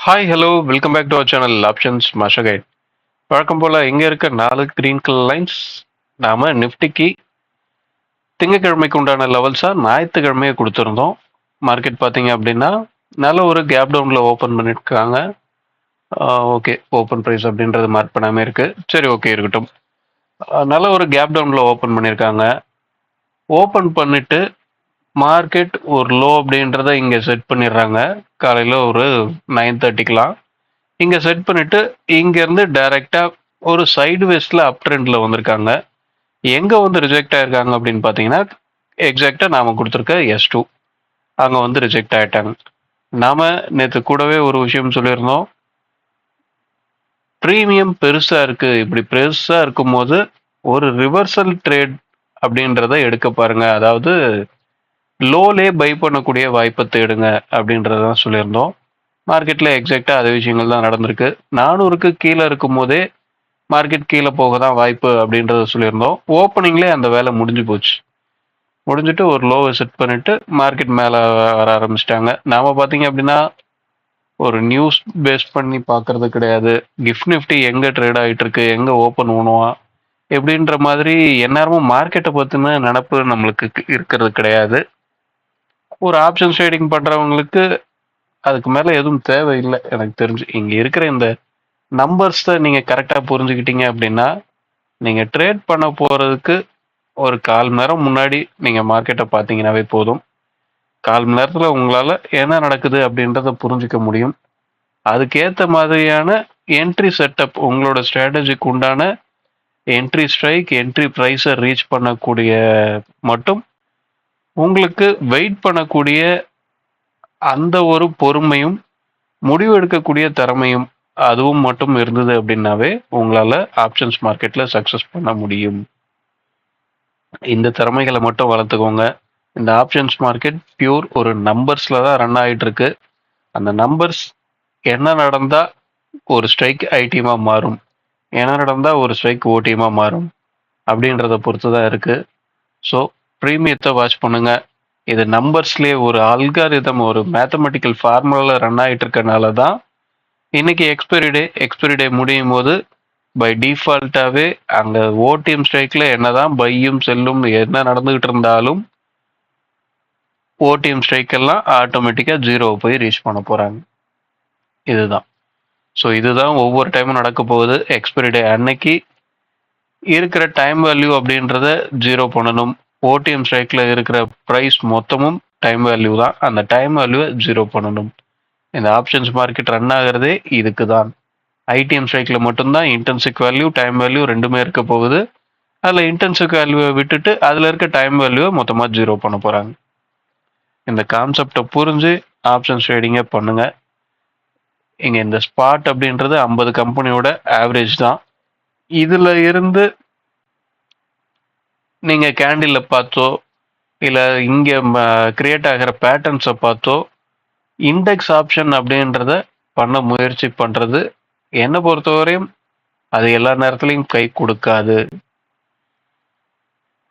Hi hello welcome back to our channel options master guide. வழக்கம் போல் இங்கே இருக்க 4 கிரீன் கலர் லைன்ஸ் நாம் நிஃப்டிக்கு திங்கக்கிழமைக்கு உண்டான லெவல்ஸாக ஞாயிற்றுக்கிழமையே கொடுத்துருந்தோம். மார்க்கெட் பார்த்தீங்க அப்படின்னா நல்ல ஒரு கேப் டவுனில் ஓப்பன் பண்ணியிருக்காங்க. ஓகே, ஓப்பன் ப்ரைஸ் அப்படின்றது மார்க் பண்ணாமல் இருக்குது. சரி, ஓகே இருக்கட்டும். நல்ல ஒரு கேப் டவுனில் ஓப்பன் பண்ணியிருக்காங்க. ஓப்பன் பண்ணிவிட்டு மார்க்கெட் ஒரு லோ அப்படின்றத இங்கே செட் பண்ணிடுறாங்க. காலையில் ஒரு 9:30க்கெலாம் இங்கே செட் பண்ணிவிட்டு இங்கேருந்து டைரெக்டாக ஒரு சைடு வேஸ்டில் அப் ட்ரெண்டில் வந்திருக்காங்க. எங்கே வந்து ரிஜெக்ட் ஆயிருக்காங்க அப்படின்னு பார்த்தீங்கன்னா, எக்ஸாக்டாக நாம் கொடுத்துருக்க S2 அங்கே வந்து ரிஜெக்ட் ஆகிட்டாங்க. நாம் நேற்று கூடவே ஒரு விஷயம் சொல்லியிருந்தோம். ப்ரீமியம் பெருசாக இருக்குது, இப்படி பெருசாக இருக்கும்போது ஒரு ரிவர்சல் ட்ரேட் அப்படின்றத எடுக்க பாருங்க, அதாவது லோலே பை பண்ணக்கூடிய வாய்ப்பை தேடுங்க அப்படின்றதான் சொல்லியிருந்தோம். மார்க்கெட்டில் எக்ஸாக்டாக அதே விஷயங்கள் தான் நடந்திருக்கு. 400க்கு கீழே இருக்கும் போதே மார்க்கெட் கீழே போக தான் வாய்ப்பு அப்படின்றத சொல்லியிருந்தோம். ஓப்பனிங்லேயே அந்த வேலை முடிஞ்சு போச்சு. முடிஞ்சுட்டு ஒரு லோவை செட் பண்ணிட்டு மார்க்கெட் மேலே வர ஆரம்பிச்சிட்டாங்க. நாம் பார்த்தீங்க அப்படின்னா ஒரு நியூஸ் பேஸ் பண்ணி பார்க்கறது கிடையாது. கிஃப்ட் நிஃப்டி எங்கே ட்ரேட் ஆகிட்டு இருக்கு, எங்கே ஓப்பன் பண்ணுவான் எப்படின்ற மாதிரி எந்நேரமும் மார்க்கெட்டை பற்றின நினப்பு நம்மளுக்கு இருக்கிறது கிடையாது. ஒரு ஆப்ஷன் ட்ரேடிங் பண்ணுறவங்களுக்கு அதுக்கு மேலே எதுவும் தேவையில்லை எனக்கு தெரிஞ்சு. இங்கே இருக்கிற இந்த நம்பர்ஸை நீங்கள் கரெக்டாக புரிஞ்சுக்கிட்டீங்க அப்படின்னா நீங்கள் ட்ரேட் பண்ண போகிறதுக்கு ஒரு 1/4 மணி நேரம் முன்னாடி நீங்கள் மார்க்கெட்டை பார்த்தீங்கன்னாவே போதும். 1/4 மணி நேரத்தில் உங்களால் என்ன நடக்குது அப்படின்றத புரிஞ்சிக்க முடியும். அதுக்கேற்ற மாதிரியான என்ட்ரி செட்டப், உங்களோட ஸ்ட்ராட்டஜிக்கு உண்டான என்ட்ரி ஸ்ட்ரைக், என்ட்ரி ப்ரைஸை ரீச் பண்ணக்கூடிய மட்டும் உங்களுக்கு வெயிட் பண்ணக்கூடிய அந்த ஒரு பொறுமையும் முடிவு எடுக்கக்கூடிய திறமையும் அதுவும் மட்டும் இருந்தது அப்படின்னாவே உங்களால் ஆப்ஷன்ஸ் மார்க்கெட்டில் சக்ஸஸ் பண்ண முடியும். இந்த திறமைகளை மட்டும் வளர்த்துக்கோங்க. இந்த ஆப்ஷன்ஸ் மார்க்கெட் பியூர் ஒரு நம்பர்ஸில் தான் ரன் ஆகிட்டு இருக்கு. அந்த நம்பர்ஸ் என்ன நடந்தால் ஒரு ஸ்ட்ரைக் ஐடியமாக மாறும், என்ன நடந்தால் ஒரு ஸ்ட்ரைக் ஓடியமாக மாறும் அப்படின்றத பொறுத்து தான் இருக்குது. ஸோ ப்ரீமியத்தை வாட்ச் பண்ணுங்கள். இது நம்பர்ஸ்லேயே ஒரு அல்காரிதம், ஒரு மேத்தமெட்டிக்கல் ஃபார்முலாவில் ரன் ஆகிட்டு இருக்கனால தான் இன்னைக்கு எக்ஸ்பைரி டே முடியும் போது பை டிஃபால்ட்டாகவே அங்கே ஓடிஎம் ஸ்ட்ரைக்கில் என்னதான் பையும் செல்லும் என்ன நடந்துகிட்டு இருந்தாலும் ஓடிஎம் ஸ்ட்ரைக் எல்லாம் ஆட்டோமேட்டிக்காக 0 போய் ரீச் பண்ண போகிறாங்க. இதுதான். ஸோ இதுதான் ஒவ்வொரு டைமும் நடக்க போகுது. எக்ஸ்பைரி டே அன்னைக்கு இருக்கிற டைம் வேல்யூ அப்படின்றத 0 பண்ணணும். ஓடிஎம் ஸ்ட்ரைக்கில் இருக்கிற ப்ரைஸ் மொத்தமும் டைம் வேல்யூ தான். அந்த டைம் வேல்யூவை 0 பண்ணணும். இந்த ஆப்ஷன்ஸ் மார்க்கெட் ரன் ஆகிறதே இதுக்கு தான். ஐடிஎம் ஸ்ட்ரைக்கில் மட்டும்தான் இன்டென்சிக் வேல்யூ, டைம் வேல்யூ ரெண்டுமே இருக்க போகுது. அதில் இன்டென்சிக் வேல்யூவை விட்டுட்டு அதில் இருக்க டைம் வேல்யூவை மொத்தமாக 0 பண்ண போகிறாங்க. இந்த கான்செப்டை புரிஞ்சு ஆப்ஷன்ஸ் ட்ரேடிங்கை பண்ணுங்கள். இங்கே இந்த ஸ்பாட் அப்படின்றது 50 கம்பெனியோட ஆவரேஜ் தான். இதில் இருந்து நீங்கள் கேண்டிலில் பார்த்தோ இல்லை இங்கே கிரியேட் ஆகிற பேட்டர்ன்ஸை பார்த்தோ இண்டெக்ஸ் ஆப்ஷன் அப்படின்றத பண்ண முயற்சி பண்ணுறது என்னை பொறுத்தவரையும் அது எல்லா நேரத்துலையும் கை கொடுக்காது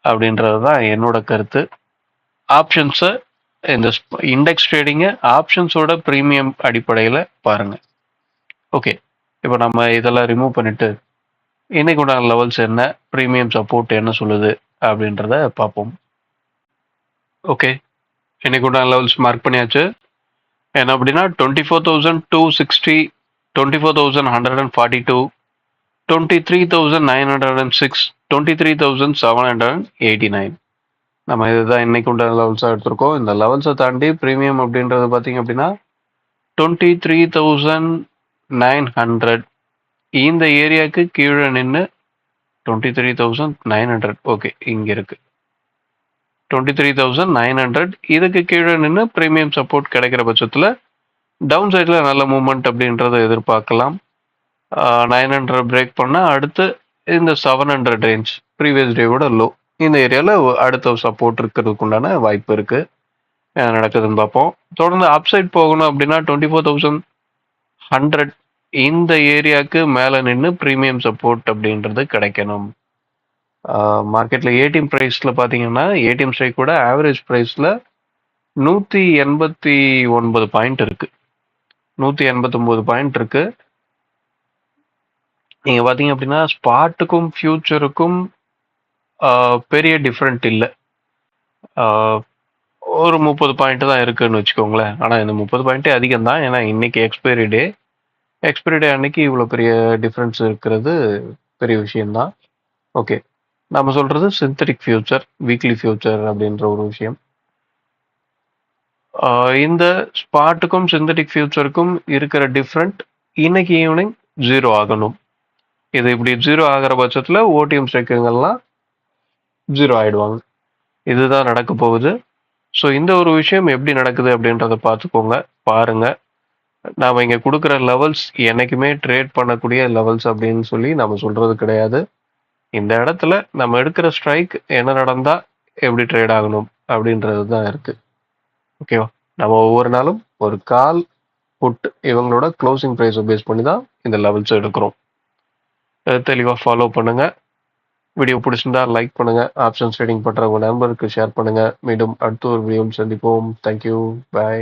அப்படின்றது தான் என்னோட கருத்து. ஆப்ஷன்ஸை, இந்த இண்டெக்ஸ் ட்ரேடிங்கை ஆப்ஷன்ஸோட ப்ரீமியம் அடிப்படையில் பாருங்கள். ஓகே, இப்போ நம்ம இதெல்லாம் ரிமூவ் பண்ணிவிட்டு இன்னைக்கு உண்டான லெவல்ஸ் என்ன, ப்ரீமியம் சப்போர்ட் என்ன சொல்லுது அப்படின்றத பார்ப்போம். ஓகே, இன்னைக்கு உண்டான லெவல்ஸ் மார்க் பண்ணியாச்சு. என்ன அப்படின்னா 24,260, 24,142, 23,906, 23,789. நம்ம இதுதான் இன்னைக்கு உண்டான லெவல்ஸாக எடுத்திருக்கோம். இந்த லெவல்ஸை தாண்டி ப்ரீமியம் அப்படின்றது பார்த்தீங்க அப்படின்னா 23,900 இந்த ஏரியாவுக்கு கீழே நின்று 23,900. ஓகே, இங்கே இருக்கு 23,900. இதுக்கு கீழே நின்று ப்ரீமியம் சப்போர்ட் கிடைக்கிற பட்சத்தில் டவுன் சைடில் நல்ல மூவ்மெண்ட் அப்படின்றத எதிர்பார்க்கலாம். 900 பிரேக் பண்ணால் அடுத்து இந்த 700 ரேஞ்ச், ப்ரீவியஸ் டேவோட லோ, இந்த ஏரியாவில் அடுத்த சப்போர்ட் இருக்கிறதுக்கு உண்டான வாய்ப்பு இருக்குது. என்ன நடக்குதுன்னு பார்ப்போம். தொடர்ந்து அப்சைட் போகணும் அப்படின்னா 24,100 இந்த ஏரியாவுக்கு மேலே நின்று ப்ரீமியம் சப்போர்ட் அப்படின்றது கிடைக்கணும். மார்க்கெட்டில் ஏடிஎம் ப்ரைஸில் பார்த்தீங்கன்னா ஏடிஎம் ஸ்ட்ரைக் கூட ஆவரேஜ் ப்ரைஸில் 189 பாயிண்ட் இருக்குது. 189 பாயிண்ட் இருக்கு. நீங்க பார்த்தீங்க அப்படின்னா, ஸ்பாட்டுக்கும் ஃபியூச்சருக்கும் பெரிய டிஃபரெண்ட் இல்ல. ஆ ஒரு 30 பாயிண்ட் தான் இருக்குன்னு வச்சுக்கோங்களேன். ஆனா இந்த 30 பாயிண்ட்டே அதிகம் தான். ஏன்னா இன்னைக்கு எக்ஸ்பைரி டே. எக்ஸ்பைரி டே அன்னைக்கு இவ்வளோ பெரிய டிஃபரன்ஸ் இருக்கிறது பெரிய விஷயம் தான். ஓகே. நம்ம சொல்றது சிந்தட்டிக் ஃபியூச்சர், வீக்லி ஃபியூச்சர் அப்படின்ற ஒரு விஷயம். இந்த ஸ்பாட்டுக்கும் சிந்தட்டிக் ஃபியூச்சருக்கும் இருக்கிற டிஃப்ரெண்ட் இன்னைக்கு ஈவினிங் 0 ஆகணும். இது இப்படி 0 ஆகிற பட்சத்தில் ஓடிஎம் ஸ்ட்ரைக்குங்கள்லாம் 0 ஆயிடுவாங்க. இதுதான் நடக்க போகுது. ஸோ இந்த ஒரு விஷயம் எப்படி நடக்குது அப்படின்றத பார்த்துக்கோங்க, பாருங்க. நாம இங்க கொடுக்குற லெவல்ஸ் என்னைக்குமே ட்ரேட் பண்ணக்கூடிய லெவல்ஸ் அப்படின்னு சொல்லி நம்ம சொல்றது கிடையாது. இந்த இடத்துல நம்ம எடுக்கிற ஸ்ட்ரைக் என்ன நடந்தா எப்படி ட்ரேட் ஆகணும் அப்படின்றது தான் இருக்கு. ஓகேவா? நம்ம ஒவ்வொரு நாளும் ஒரு கால் புட் இவங்களோட க்ளோசிங் ப்ரைஸை பேஸ் பண்ணி தான் இந்த லெவல்ஸ் எடுக்கிறோம். தெளிவாக ஃபாலோ பண்ணுங்க. வீடியோ பிடிச்சிருந்தா லைக் பண்ணுங்க. ஆப்ஷன்ஸ் ட்ரேடிங் பண்ற உங்க நண்பருக்கு ஷேர் பண்ணுங்க. மீண்டும் அடுத்த ஒரு வீடியோவில் சந்திப்போம். தேங்க்யூ. பை.